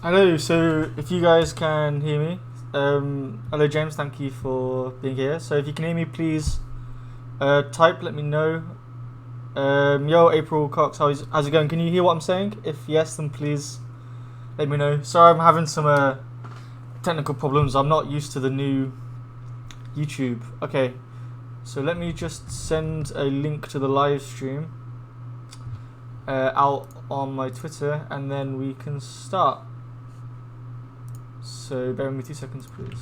Hello, so if you guys can hear me, hello James, thank you for being here. So if you can hear me, please type, let me know. Yo, April Cox, how's it going? Can you hear what I'm saying? If yes, then please let me know. Sorry, I'm having some technical problems. I'm not used to the new YouTube. Okay, so let me just send a link to the live stream out on my Twitter, and then we can start. So bear with me 2 seconds, please.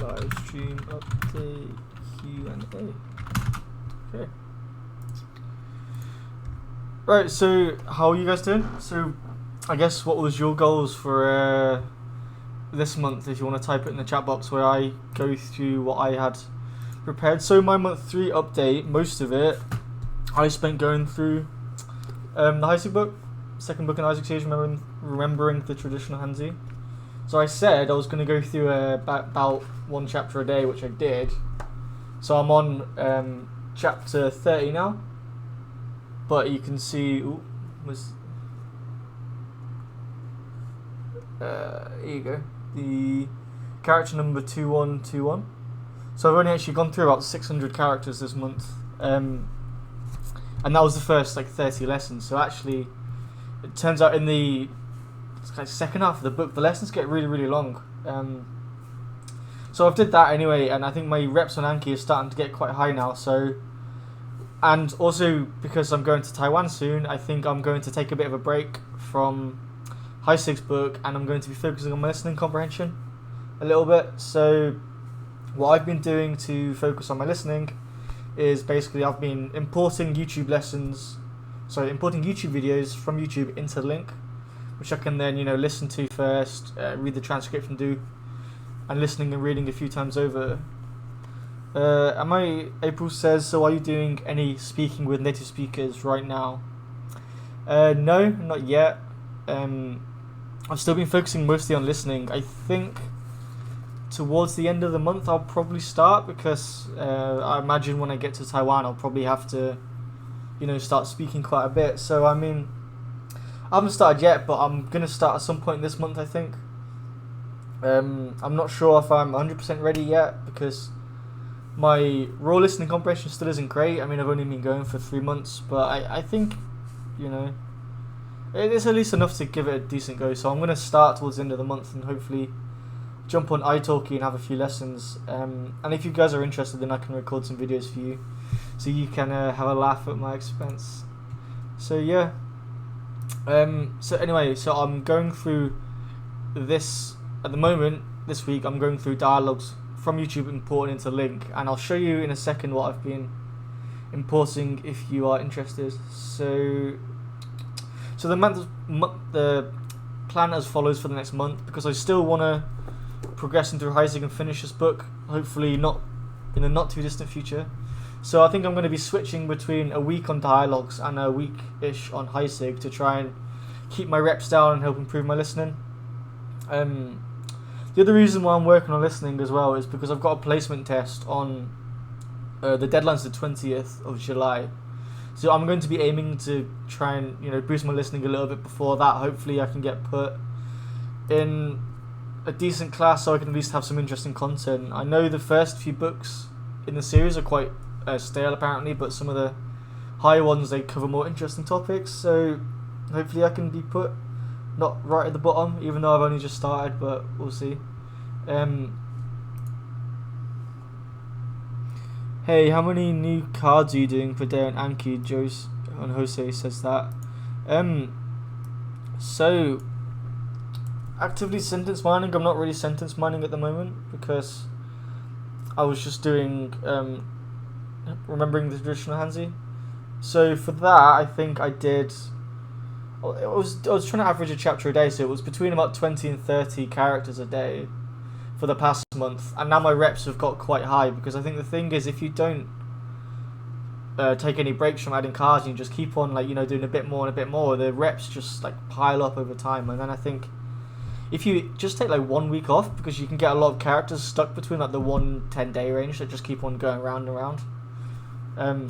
Live stream update Q&A. Okay. Right, so how are you guys doing? So I guess what was your goals for this month, if you want to type it in the chat box where I go through what I had prepared. So my month 3 update, most of it I spent going through the Heisig book, second book in Isaac series, remembering the traditional Hanzi. So I said I was going to go through about one chapter a day, which I did. So I'm on chapter 30 now, but you can see here you go, the character number 2121. So I've only actually gone through about 600 characters this month, and that was the first 30 lessons. So actually, it turns out in the second half of the book, the lessons get really long. So I've did that anyway, and I think my reps on Anki is starting to get quite high now. So, and also because I'm going to Taiwan soon, I think I'm going to take a bit of a break from Heisig's book, and I'm going to be focusing on my listening comprehension a little bit. So what I've been doing to focus on my listening is basically I've been importing YouTube videos from YouTube into Link, which I can then listen to first, read the transcript and listening and reading a few times over. April says, so are you doing any speaking with native speakers right now? No, not yet. I've still been focusing mostly on listening. I think towards the end of the month I'll probably start, because I imagine when I get to Taiwan I'll probably have to start speaking quite a bit. So I mean, I haven't started yet, but I'm going to start at some point this month, I think. I'm not sure if I'm 100% ready yet, because my raw listening comprehension still isn't great. I mean, I've only been going for 3 months, but I think it's at least enough to give it a decent go. So I'm going to start towards the end of the month and hopefully jump on italki and have a few lessons. And if you guys are interested, then I can record some videos for you, so you can have a laugh at my expense. So yeah. So anyway, so I'm going through this at the moment. This week I'm going through dialogues from YouTube importing into Link, and I'll show you in a second what I've been importing if you are interested. So the plan as follows for the next month, because I still want to progress into Heisig and finish this book, hopefully not in the not too distant future. So I think I'm going to be switching between a week on dialogues and a week-ish on Heisig to try and keep my reps down and help improve my listening. The other reason why I'm working on listening as well is because I've got a placement test on the deadline's the 20th of July. So I'm going to be aiming to try and boost my listening a little bit before that. Hopefully I can get put in a decent class so I can at least have some interesting content. I know the first few books in the series are quite stale apparently, but some of the higher ones, they cover more interesting topics. So hopefully I can be put not right at the bottom, even though I've only just started, but we'll see. Hey, how many new cards are you doing per day on Anki? Jose says that. So actively sentence mining, I'm not really sentence mining at the moment, because I was just doing remembering the traditional Hanzi. So for that, I think I did. I was trying to average a chapter a day, so it was between about 20 and 30 characters a day for the past month, and now my reps have got quite high, because I think the thing is, if you don't take any breaks from adding cards and you just keep on doing a bit more and a bit more, the reps just pile up over time, and then I think if you just take like 1 week off, because you can get a lot of characters stuck between like the 1-10 day range that just keep on going round and round.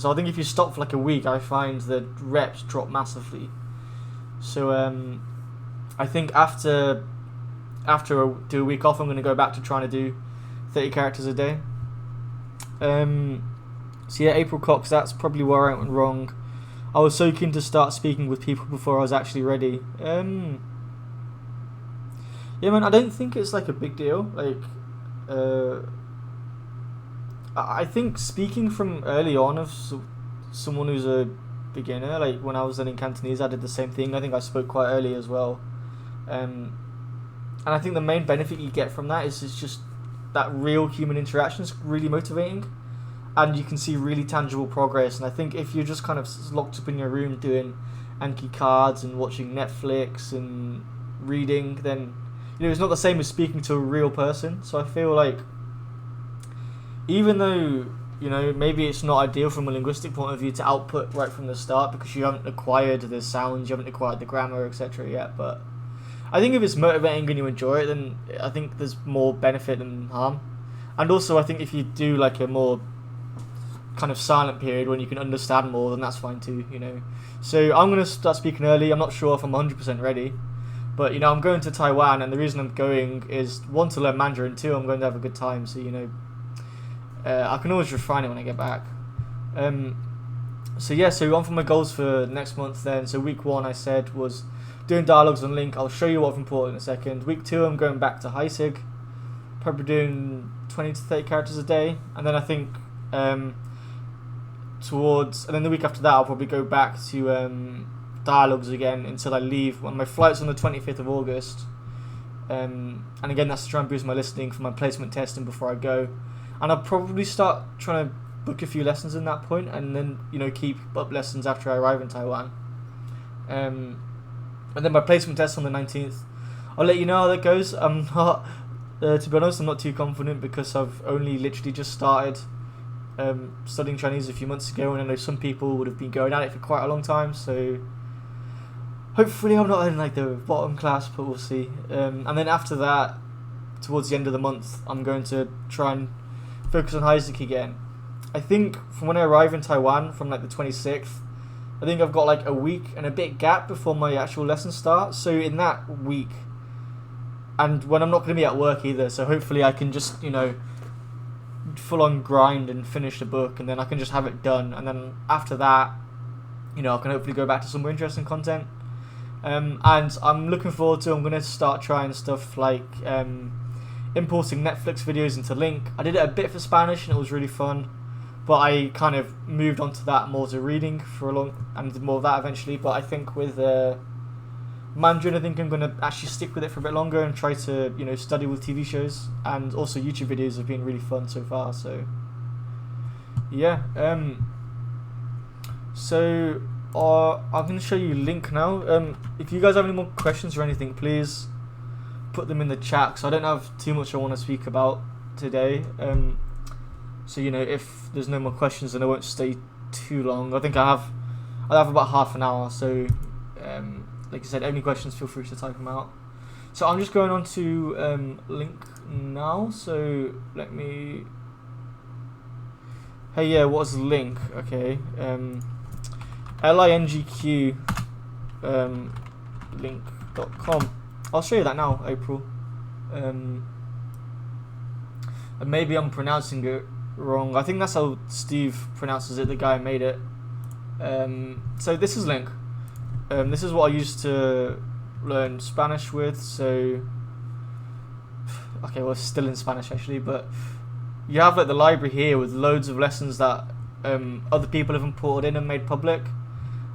So I think if you stop for like a week, I find the reps drop massively. So I think after do a week off, I'm going to go back to trying to do 30 characters a day. So yeah, April Cox, that's probably where I went wrong. I was so keen to start speaking with people before I was actually ready. Yeah, man, I don't think it's like a big deal. Like, I think speaking from early on of someone who's a beginner, like when I was learning Cantonese, I did the same thing. I think I spoke quite early as well. And I think the main benefit you get from that is it's just that real human interaction is really motivating. And you can see really tangible progress. And I think if you're just kind of locked up in your room doing Anki cards and watching Netflix and reading, then it's not the same as speaking to a real person. So I feel like even though maybe it's not ideal from a linguistic point of view to output right from the start because you haven't acquired the sounds, you haven't acquired the grammar, etc. yet, but I think if it's motivating and you enjoy it, then I think there's more benefit than harm. And also I think if you do like a more kind of silent period when you can understand more, then that's fine too, So I'm going to start speaking early. I'm not sure if I'm 100% ready, but I'm going to Taiwan, and the reason I'm going is 1, to learn Mandarin, 2, I'm going to have a good time, so I can always refine it when I get back. So on for my goals for next month then. So week 1 I said was doing dialogues on Link. I'll show you what I've imported in a second. Week 2 I'm going back to Heisig, probably doing 20 to 30 characters a day, and then I think and then the week after that I'll probably go back to dialogues again until I leave. When my flight's on the 25th of August, and again that's to try and boost my listening for my placement testing before I go. And I'll probably start trying to book a few lessons in that point, and then keep up lessons after I arrive in Taiwan. And then my placement test on the 19th, I'll let you know how that goes. I'm not, to be honest, I'm not too confident because I've only literally just started studying Chinese a few months ago, and I know some people would have been going at it for quite a long time. So hopefully I'm not in like the bottom class, but we'll see. And then after that, towards the end of the month, I'm going to try and focus on Heisig again. I think from when I arrive in Taiwan, from like the 26th, I think I've got like a week and a bit gap before my actual lesson starts. So in that week, and when I'm not going to be at work either, so hopefully I can just, full on grind and finish the book, and then I can just have it done. And then after that, I can hopefully go back to some more interesting content. And I'm looking forward to, I'm going to start trying stuff like importing Netflix videos into Link. I did it a bit for Spanish and it was really fun, but I kind of moved on to that more to reading for a long, and did more of that eventually. But I think with Mandarin, I think I'm going to actually stick with it for a bit longer and try to study with TV shows, and also YouTube videos have been really fun so far. So yeah, so I'm going to show you Link now. If you guys have any more questions or anything, please put them in the chat, because I don't have too much I want to speak about today. So if there's no more questions, then I won't stay too long. I think I'll have about half an hour. So like I said, any questions, feel free to type them out. So I'm just going on to Link now. So let me. Hey, yeah, what's Link? Okay. LINGQ link.com. I'll show you that now, April. And maybe I'm pronouncing it wrong. I think that's how Steve pronounces it, the guy who made it. So this is Link. This is what I used to learn Spanish with. So, okay, well, it's still in Spanish actually, but you have like the library here with loads of lessons that other people have imported in and made public.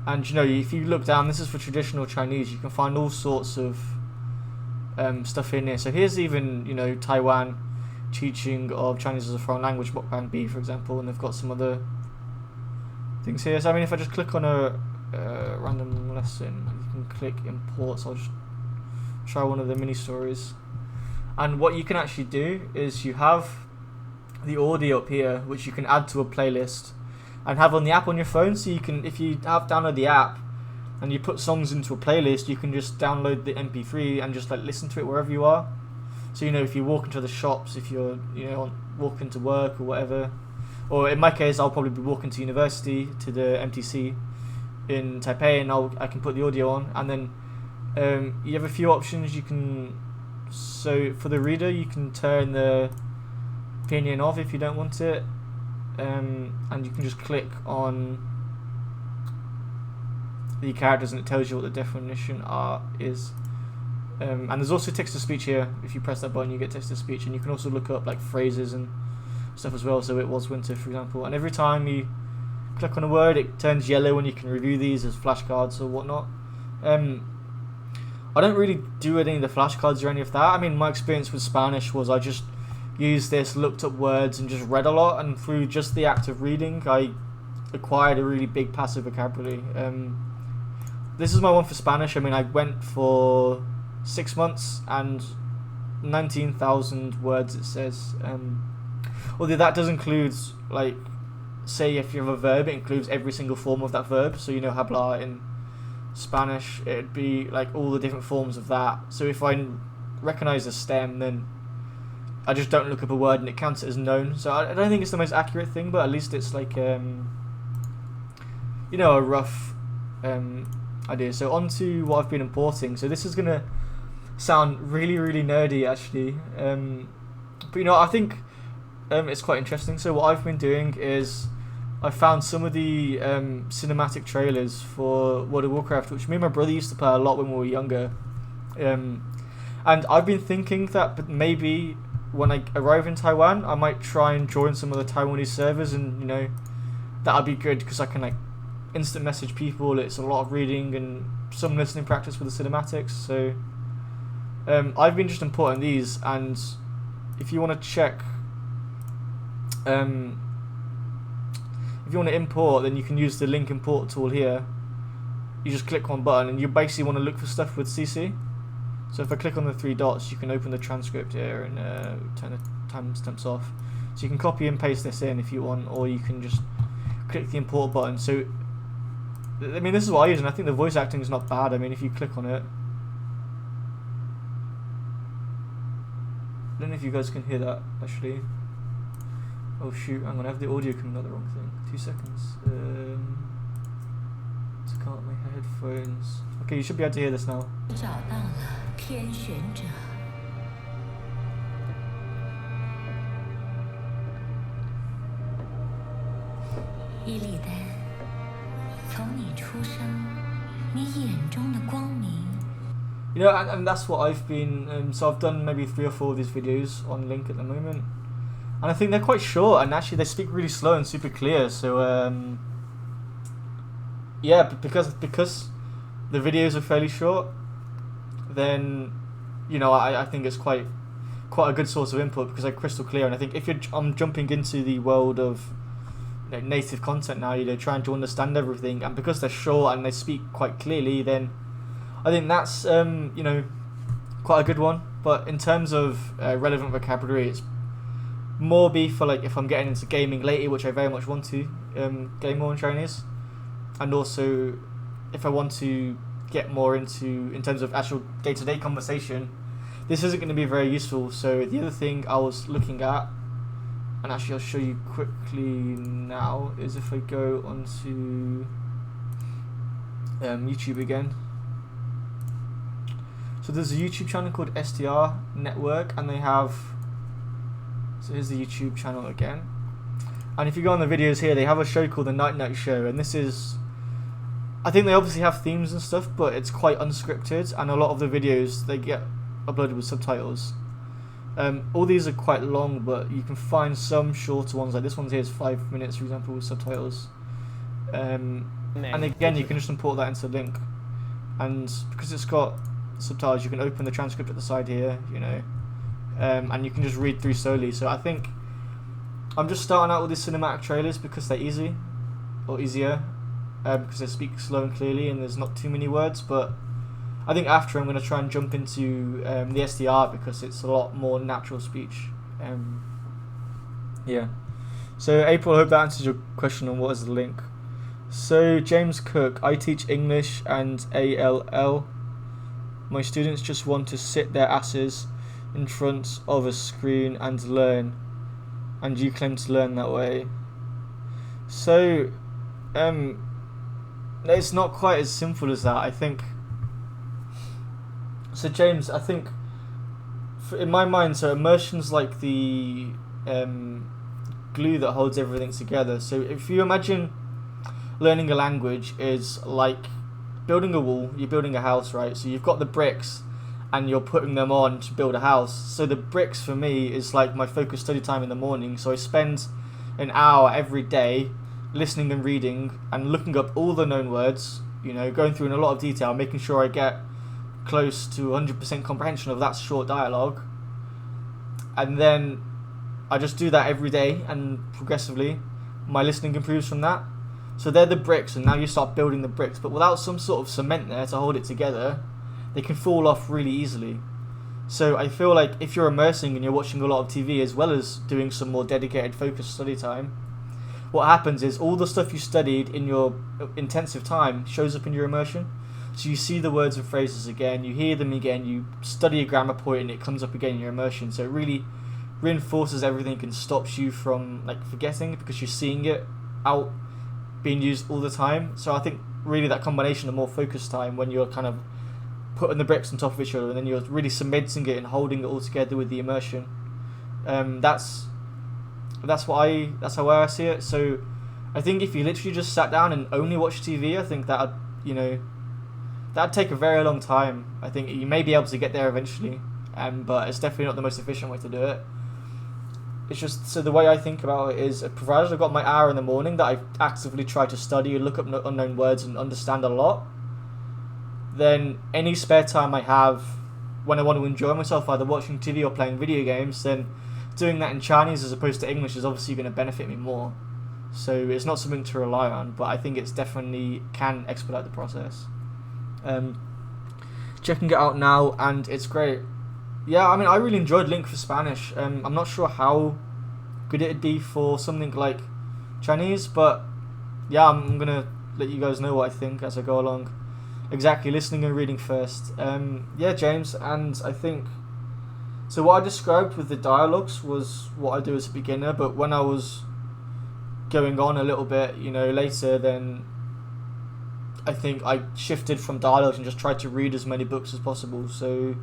And if you look down, this is for traditional Chinese. You can find all sorts of stuff in here. So here's even Taiwan teaching of Chinese as a foreign language, Mukbang B, for example, and they've got some other things here. So I mean, if I just click on a random lesson, you can click import. So I'll just try one of the mini stories, and what you can actually do is you have the audio up here, which you can add to a playlist and have on the app on your phone. So you can, if you have download the app, and you put songs into a playlist, you can just download the MP3 and just like listen to it wherever you are. So, you know, if you walk into the shops, if you're, you know, walking to work or whatever, or in my case, I'll probably be walking to university, to the MTC in Taipei, and I can put the audio on, and then you have a few options. You can, so for the reader, you can turn the pinyin off if you don't want it, and you can just click on the characters and it tells you what the definition is. And there's also text-to-speech here. If you press that button, you get text-to-speech, and you can also look up like phrases and stuff as well. So it was winter, for example, and every time you click on a word, it turns yellow, and you can review these as flashcards or whatnot. I don't really do any of the flashcards or any of that. I mean, my experience with Spanish was I just used this, looked up words, and just read a lot, and through just the act of reading, I acquired a really big passive vocabulary. This is my one for Spanish. I mean, I went for 6 months and 19,000 words, it says. Although that does include, like, say if you have a verb, it includes every single form of that verb. So, you know, hablar in Spanish, it'd be like all the different forms of that. So if I recognize a stem, then I just don't look up a word and it counts it as known. So I don't think it's the most accurate thing, but at least it's like, you know, a rough idea. So on to what I've been importing. So this is going to sound really, really nerdy, actually. But, you know, I think it's quite interesting. So what I've been doing is I found some of the cinematic trailers for World of Warcraft, which me and my brother used to play a lot when we were younger. And I've been thinking that maybe when I arrive in Taiwan, I might try and join some of the Taiwanese servers, and, you know, that'd be good because I can like instant message people. It's a lot of reading and some listening practice with the cinematics. So I've been just importing these, and if you want to check, if you want to import, then you can use the link import tool here. You just click one button, and you basically want to look for stuff with CC. So if I click on the 3 dots, you can open the transcript here and turn the timestamps off. So you can copy and paste this in if you want, or you can just click the import button. So, I mean, this is what I use, and I think the voice acting is not bad. I mean, if you click on it, I don't know if you guys can hear that, actually. Oh shoot, I'm gonna have the audio coming out the wrong thing. 2 seconds. Just can't my headphones. Okay, you should be able to hear this now. You know, and that's what I've been. So I've done maybe 3 or 4 of these videos on Link at the moment. And I think they're quite short, and actually they speak really slow and super clear. So yeah, because the videos are fairly short, then, you know, I think it's quite a good source of input because they're crystal clear. And I think if I'm jumping into the world of, you know, native content now, you know, trying to understand everything, and because they're short and they speak quite clearly, then I think that's you know, quite a good one. But in terms of relevant vocabulary, it's more be for like if I'm getting into gaming later, which I very much want to game more in Chinese, and also if I want to get more into in terms of actual day-to-day conversation, this isn't going to be very useful. So the other thing I was looking at, and actually I'll show you quickly now, is if I go onto YouTube again. So there's a YouTube channel called STR Network, and they have, so here's the YouTube channel again, and if you go on the videos here, they have a show called the Night Night Show, and this is, I think they obviously have themes and stuff, but it's quite unscripted, and a lot of the videos they get uploaded with subtitles. All these are quite long, but you can find some shorter ones, like this one here is 5 minutes, for example, with subtitles. And again, you can just import that into Link, and because it's got subtitles, you can open the transcript at the side here, you know, and you can just read through slowly. So I think I'm just starting out with these cinematic trailers because they're easy, or easier, because they speak slow and clearly and there's not too many words. But I think after I'm going to try and jump into the SDR because it's a lot more natural speech. Yeah. So April, I hope that answers your question on what is the link. So James Cook, I teach English and ALL. My students just want to sit their asses in front of a screen and learn, and you claim to learn that way. So, it's not quite as simple as that, I think. So James, I think, in my mind, so immersion's like the glue that holds everything together. So if you imagine learning a language is like building a wall, you're building a house, right? So you've got the bricks and you're putting them on to build a house. So the bricks for me is like my focused study time in the morning. So I spend an hour every day listening and reading and looking up all the known words, going through in a lot of detail, making sure I get close to 100% comprehension of that short dialogue. And then I just do that every day, and progressively my listening improves from that. So they're the bricks, and now you start building the bricks, but without some sort of cement there to hold it together, they can fall off really easily. So I feel like if you're immersing and you're watching a lot of TV as well as doing some more dedicated focused study time, what happens is all the stuff you studied in your intensive time shows up in your immersion. So you see the words and phrases again, you hear them again, you study a grammar point and it comes up again in your immersion. So it really reinforces everything and stops you from forgetting, because you're seeing it out being used all the time. So I think really that combination of more focused time, when you're kind of putting the bricks on top of each other and then you're really cementing it and holding it all together with the immersion, that's how I see it. So I think if you literally just sat down and only watched TV, I think that'd take a very long time. I think you may be able to get there eventually, but it's definitely not the most efficient way to do it. It's just, so the way I think about it is, provided I've got my hour in the morning that I actively try to study and look up unknown words and understand a lot, then any spare time I have when I want to enjoy myself, either watching TV or playing video games, then doing that in Chinese as opposed to English is obviously going to benefit me more. So it's not something to rely on, but I think it's definitely can expedite the process. Checking it out now, and it's great. Yeah, I mean, I really enjoyed Link for Spanish. I'm not sure how good it'd be for something like Chinese, but yeah, I'm gonna let you guys know what I think as I go along. Exactly, listening and reading first. Yeah, James, and I think, so what I described with the dialogues was what I do as a beginner, but when I was going on a little bit, later, then I think I shifted from dialogues and just tried to read as many books as possible. So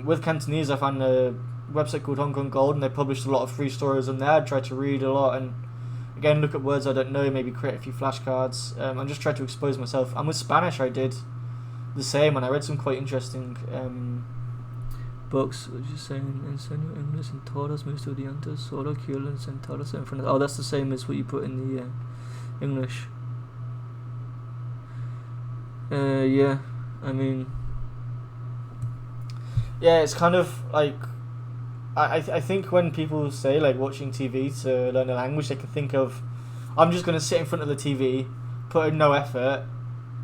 with Cantonese, I found a website called Hong Kong Gold, and they published a lot of free stories on there. I tried to read a lot and again look at words I don't know, maybe create a few flashcards, and just try to expose myself. And with Spanish I did the same, and I read some quite interesting books. What you saying? Enseño inglés en todos mis estudiantes, solo quieren sentarse en frente. Oh, that's the same as what you put in the English. Yeah, I mean, yeah, it's kind of like, I think when people say watching TV to learn a language, they can think of, I'm just going to sit in front of the TV, put in no effort,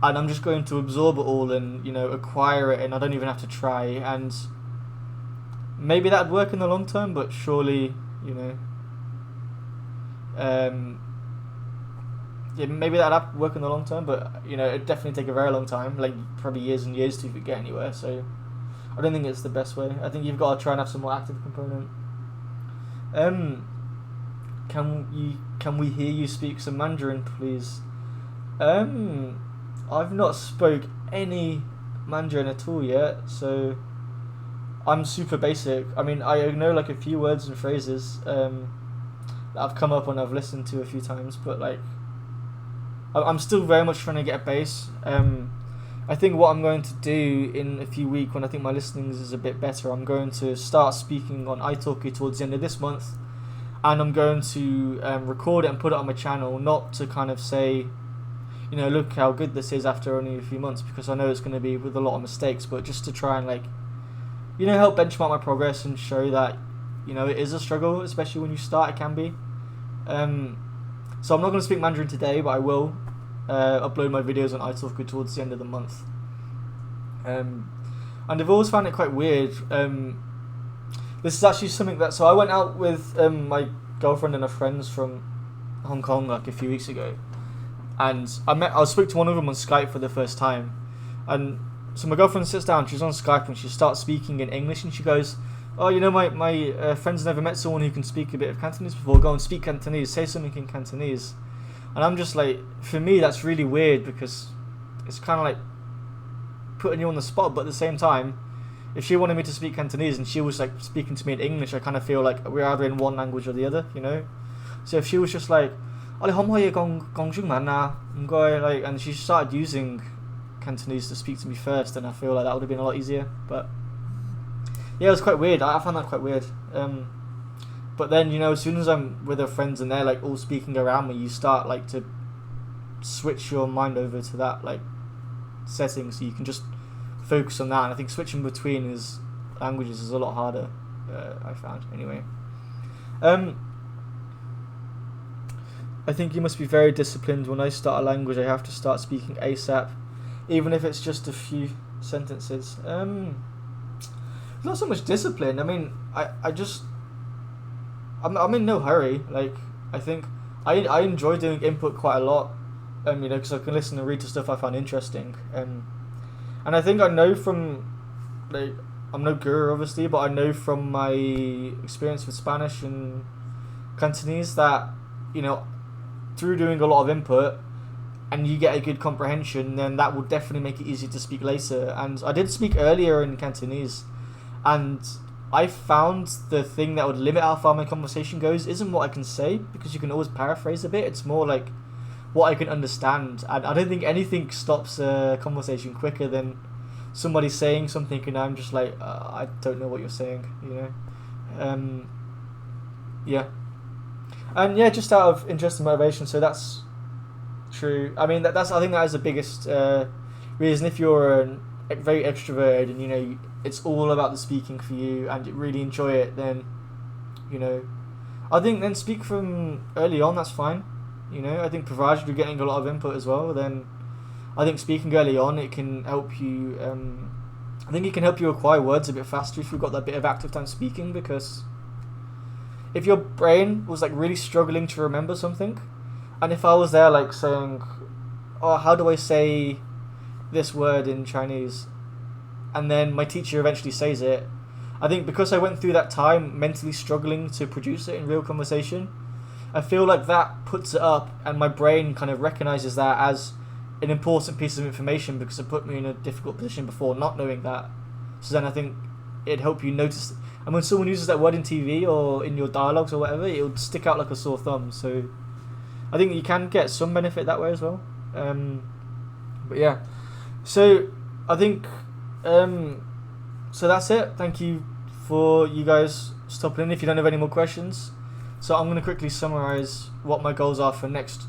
and I'm just going to absorb it all and acquire it, and I don't even have to try. And maybe that'd work in the long term, but surely yeah, maybe that'd work in the long term, but it'd definitely take a very long time, probably years and years to get anywhere. So I don't think it's the best way. I think you've got to try and have some more active component. Can we hear you speak some Mandarin, please? I've not spoke any Mandarin at all yet, so I'm super basic. I mean, I know a few words and phrases that I've come up and I've listened to a few times, but I'm still very much trying to get a base. I think what I'm going to do in a few weeks, when I think my listening is a bit better, I'm going to start speaking on italki towards the end of this month, and I'm going to record it and put it on my channel, not to kind of say, look how good this is after only a few months, because I know it's going to be with a lot of mistakes, but just to try and help benchmark my progress and show that it is a struggle, especially when you start. It can be. So I'm not going to speak Mandarin today, but I will upload my videos on italki towards the end of the month. And I've always found it quite weird. This is actually something that, so I went out with my girlfriend and her friends from Hong Kong a few weeks ago, and I spoke to one of them on Skype for the first time, and so my girlfriend sits down, she's on Skype, and she starts speaking in English, and she goes, "Oh, you know, my friend's never met someone who can speak a bit of Cantonese before. Go and speak Cantonese, say something in Cantonese." And I'm just like, for me, that's really weird because it's kind of like putting you on the spot, but at the same time, if she wanted me to speak Cantonese and she was like speaking to me in English, I kind of feel like we're either in one language or the other, you know? So if she was just like, like, and she started using Cantonese to speak to me first, then I feel like that would have been a lot easier. But yeah, it was quite weird. I found that quite weird. But then, you know, as soon as I'm with her friends and they're like all speaking around me, you start like to switch your mind over to that like setting, so you can just focus on that. And I think switching between languages is a lot harder. I found anyway. I think you must be very disciplined. When I start a language, I have to start speaking ASAP, even if it's just a few sentences. Not so much discipline. I mean, I'm in no hurry. Like, I think I enjoy doing input quite a lot. You know, because I can listen and read to stuff I find interesting. And I think I know from, like, I'm no guru obviously, but I know from my experience with Spanish and Cantonese that, you know, through doing a lot of input and you get a good comprehension, then that will definitely make it easier to speak later. And I did speak earlier in Cantonese, and I found the thing that would limit how far my conversation goes isn't what I can say, because you can always paraphrase a bit. It's more like what I can understand. And I don't think anything stops a conversation quicker than somebody saying something and I'm just like, I don't know what you're saying, you know. Yeah. And yeah, just out of interest and motivation, so that's true. I mean, I think that is the biggest reason. If you're very extroverted and, you know, it's all about the speaking for you and you really enjoy it, then, you know, I think then speak from early on, that's fine. You know, I think provided you're getting a lot of input as well, then I think speaking early on, it can help you, I think it can help you acquire words a bit faster if you've got that bit of active time speaking, because if your brain was like really struggling to remember something, and if I was there like saying, oh, how do I say this word in Chinese, and then my teacher eventually says it, I think because I went through that time mentally struggling to produce it in real conversation, I feel like that puts it up and my brain kind of recognises that as an important piece of information because it put me in a difficult position before not knowing that. So then I think it'd help you notice, and when someone uses that word in TV or in your dialogues or whatever, it would stick out like a sore thumb. So I think you can get some benefit that way as well. But yeah, so I think so that's it. Thank you for you guys stopping in. If you don't have any more questions, so I'm going to quickly summarize what my goals are for next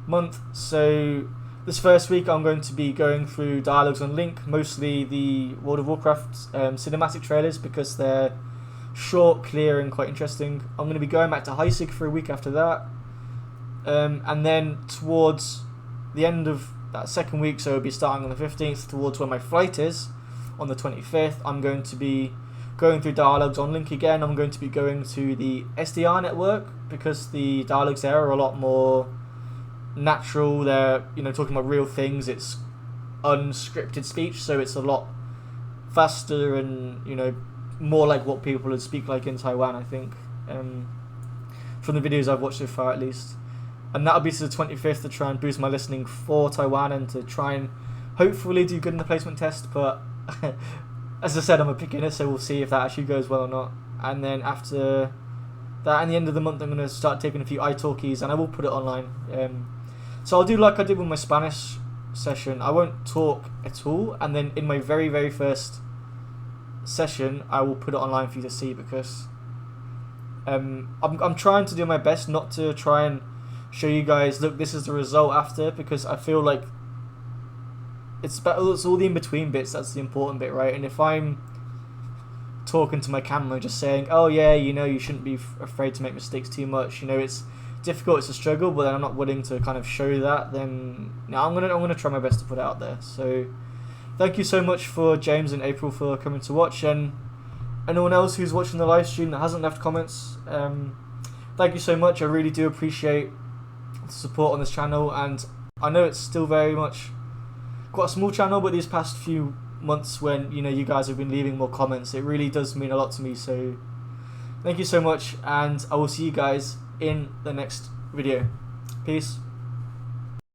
month. So this first week I'm going to be going through dialogues on Link, mostly the World of Warcraft cinematic trailers because they're short, clear and quite interesting. I'm going to be going back to Heisig for a week after that, and then towards the end of that second week, so it'll be starting on the 15th, towards where my flight is on the 25th, I'm going to be going through dialogues on Link again. I'm going to be going to the SDR network because the dialogues there are a lot more natural. They're, you know, talking about real things. It's unscripted speech, so it's a lot faster and, you know, more like what people would speak like in Taiwan, I think, from the videos I've watched so far at least. And that'll be to the 25th to try and boost my listening for Taiwan and to try and hopefully do good in the placement test. But as I said, I'm a beginner, so we'll see if that actually goes well or not. And then after that, at the end of the month, I'm going to start taking a few iTalkies and I will put it online. So I'll do like I did with my Spanish session. I won't talk at all, and then in my very, very first session, I will put it online for you to see, because I'm trying to do my best not to try and show you guys, look, this is the result after, because I feel like it's all the in-between bits that's the important bit, right? And if I'm talking to my camera just saying, oh yeah, you know, you shouldn't be afraid to make mistakes too much, you know, it's difficult, it's a struggle, but then I'm not willing to kind of show that, then no, I'm gonna try my best to put it out there. So thank you so much for James and April for coming to watch, and anyone else who's watching the live stream that hasn't left comments, thank you so much. I really do appreciate the support on this channel, and I know it's still very much quite a small channel, but these past few months when you guys have been leaving more comments, it really does mean a lot to me. So thank you so much, and I will see you guys in the next video. Peace.